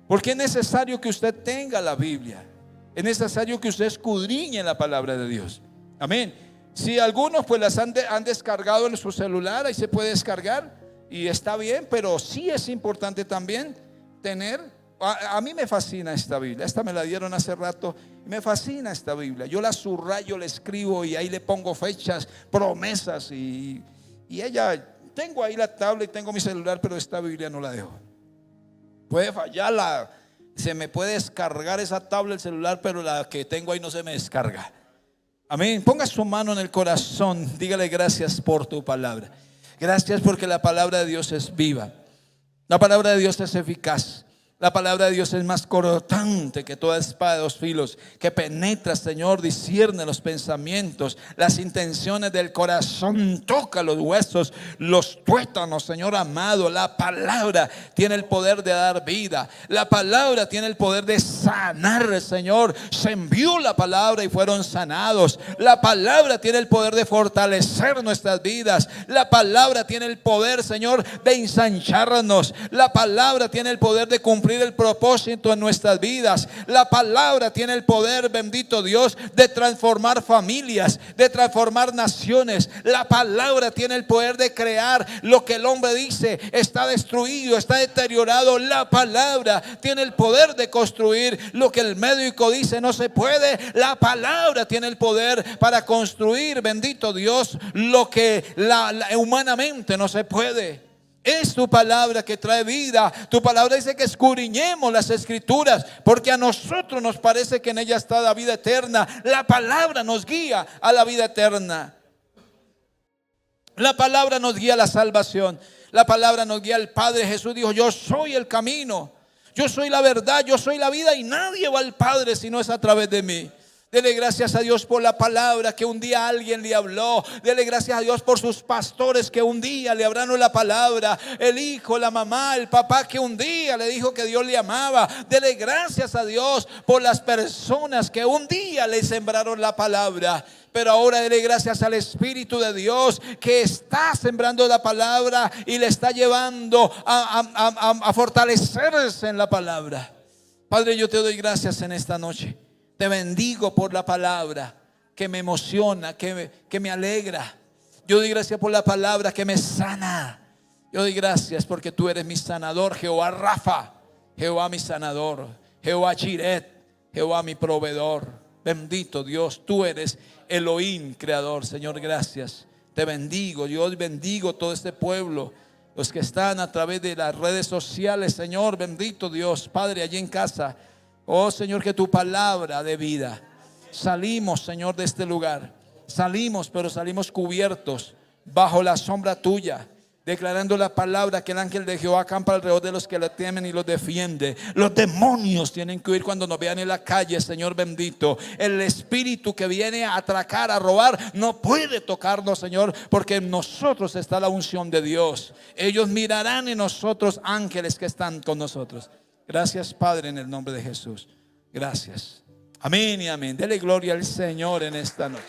Speaker 1: Porque es necesario que usted tenga la Biblia. Es necesario que usted escudriñe la palabra de Dios. Amén. Si algunos pues las han descargado en su celular, ahí se puede descargar Y está bien, pero sí es importante también tener. A mí me fascina esta Biblia. Esta me la dieron hace rato. Me fascina esta Biblia. Yo la subrayo, la escribo y ahí le pongo fechas, promesas. Y tengo ahí la tablet y tengo mi celular, pero esta Biblia no la dejo. Puede fallar, se me puede descargar esa tablet, el celular, pero la que tengo ahí no se me descarga. Amén. Ponga su mano en el corazón. Dígale gracias por tu palabra. Gracias porque la palabra de Dios es viva. La palabra de Dios es eficaz. La palabra de Dios es más cortante que toda espada de dos filos, que penetra, Señor, discierne los pensamientos, las intenciones del corazón, toca los huesos, los tuétanos, Señor amado. La palabra tiene el poder de dar vida. La palabra tiene el poder de sanar, Señor. Se envió la palabra y fueron sanados. La palabra tiene el poder de fortalecer nuestras vidas. La palabra tiene el poder, Señor, de ensancharnos. La palabra tiene el poder de cumplir el propósito en nuestras vidas. La palabra tiene el poder, bendito Dios, de transformar familias, de transformar naciones. La palabra tiene el poder de crear lo que el hombre dice está destruido, está deteriorado. La palabra tiene el poder de construir lo que el médico dice no se puede. La palabra tiene el poder para construir, bendito Dios, lo que humanamente no se puede. Es tu palabra que trae vida. Tu palabra dice que escudriñemos las escrituras, porque a nosotros nos parece que en ella está la vida eterna. La palabra nos guía a la vida eterna. La palabra nos guía a la salvación. La palabra nos guía al Padre. Jesús dijo: yo soy el camino, yo soy la verdad, yo soy la vida, y nadie va al Padre si no es a través de mí. Dele gracias a Dios por la palabra que un día alguien le habló. Dele gracias a Dios por sus pastores que un día le hablaron la palabra. El hijo, la mamá, el papá que un día le dijo que Dios le amaba. Dele gracias a Dios por las personas que un día le sembraron la palabra. Pero ahora dele gracias al Espíritu de Dios que está sembrando la palabra y le está llevando a fortalecerse en la palabra. Padre, yo te doy gracias en esta noche. Te bendigo por la palabra que me emociona, que me alegra. Yo doy gracias por la palabra que me sana. Yo doy gracias porque tú eres mi sanador, Jehová Rafa, Jehová mi sanador, Jehová Jiret, Jehová mi proveedor. Bendito Dios, tú eres Elohim, creador. Señor, gracias. Te bendigo. Yo bendigo todo este pueblo, los que están a través de las redes sociales. Señor, bendito Dios, Padre, allí en casa. Oh Señor, que tu palabra de vida. Salimos, Señor, de este lugar. Salimos, pero salimos cubiertos bajo la sombra tuya, declarando la palabra que el ángel de Jehová acampa alrededor de los que le temen y los defiende. Los demonios tienen que huir cuando nos vean en la calle, Señor bendito. El espíritu que viene a atracar, a robar, no puede tocarnos, Señor, porque en nosotros está la unción de Dios. Ellos mirarán en nosotros ángeles que están con nosotros. Gracias, Padre, en el nombre de Jesús. Gracias. Amén y amén. Dele gloria al Señor en esta noche.